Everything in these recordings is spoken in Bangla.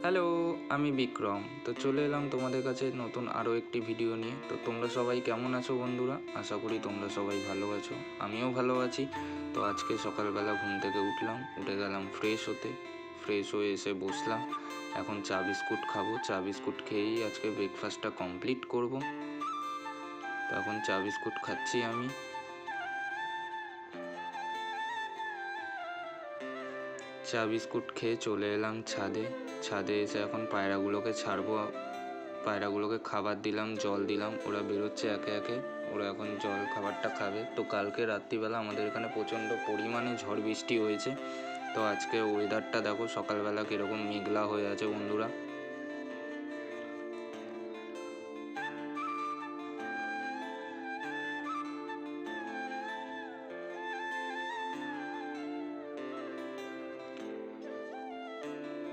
হ্যালো, আমি বিক্রম। তো চলে এলাম তোমাদের কাছে নতুন আরও একটি ভিডিও নিয়ে। তো তোমরা সবাই কেমন আছো বন্ধুরা? আশা করি তোমরা সবাই ভালো আছো, আমিও ভালো আছি। তো আজকে সকালবেলা ঘুম থেকে উঠে গেলাম ফ্রেশ হতে। ফ্রেশ হয়ে এসে বসলাম, এখন চা বিস্কুট খাবো। চা বিস্কুট খেয়েই আজকে ব্রেকফাস্টটা কমপ্লিট করব। তো এখন চা বিস্কুট খাচ্ছি আমি। চা বিস্কুট খেয়ে চলে এলাম ছাদে এসে এখন পায়রাগুলোকে ছাড়বো। পায়রাগুলোকে খাবার দিলাম, জল দিলাম, ওরা বেরোচ্ছে একে একে। ওরা এখন জল খাবারটা খাবে। তো কালকে রাত্রিবেলা আমাদের এখানে প্রচণ্ড পরিমাণে ঝড় বৃষ্টি হয়েছে। তো আজকে ওয়েদারটা দেখো সকালবেলা কীরকম মেঘলা হয়ে আছে বন্ধুরা।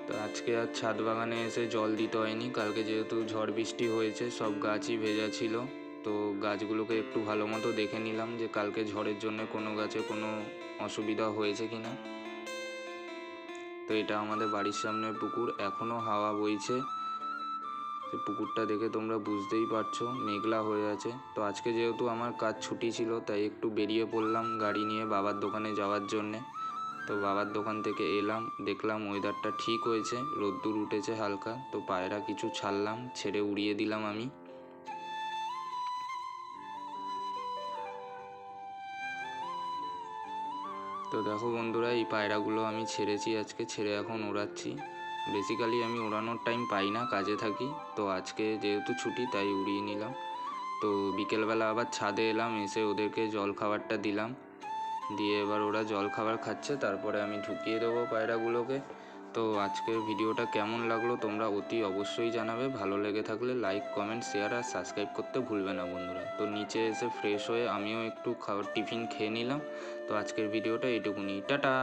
তো আজকে আর ছাদ বাগানে এসে জল দিতে হয়নি। কালকে যেহেতু ঝড় বৃষ্টি হয়েছে, সব গাছই ভেজা ছিল। তো গাছগুলোকে একটু ভালো মতো দেখে নিলাম যে কালকে ঝড়ের জন্য কোনো গাছে কোনো অসুবিধা হয়েছে কি না। তো এটা আমাদের বাড়ির সামনে পুকুর, এখনও হাওয়া বইছে। তো পুকুরটা দেখে তোমরা বুঝতেই পারছো মেঘলা হয়ে আছে। তো আজকে যেহেতু আমার কাজ ছুটি ছিল, তাই একটু বেরিয়ে পড়লাম গাড়ি নিয়ে বাবার দোকানে যাওয়ার জন্যে। তো বাবার দোকান থেকে এলাম, দেখলাম ওয়েদারটা ঠিক হয়েছে, রোদ্দুর উঠেছে হালকা। তো পায়রা কিছু ছাড়লাম, ছেড়ে উড়িয়ে দিলাম আমি। তো দেখো বন্ধুরা, এই পায়রাগুলো আমি ছেড়েছি আজকে, ছেড়ে এখন ওড়াচ্ছি। বেসিক্যালি আমি ওড়ানোর টাইম পাই না, কাজে থাকি। তো আজকে যেহেতু ছুটি তাই উড়িয়ে নিলাম। তো বিকেলবেলা আবার ছাদে এলাম, এসে ওদেরকে জল খাবারটা দিলাম, দিয়ে এবার ওরা জল খাবার খাচ্ছে। তারপরে আমি ঢুকিয়ে দেবো পায়রাগুলোকে। তো আজকের ভিডিওটা কেমন লাগলো তোমরা অতি অবশ্যই জানাবে। ভালো লেগে থাকলে লাইক, কমেন্ট, শেয়ার আর সাবস্ক্রাইব করতে ভুলবে না বন্ধুরা। তো নিচে এসে ফ্রেশ হয়ে আমিও একটু টিফিন খেয়ে নিলাম। তো আজকের ভিডিওটা এইটুকুনি, টাটা।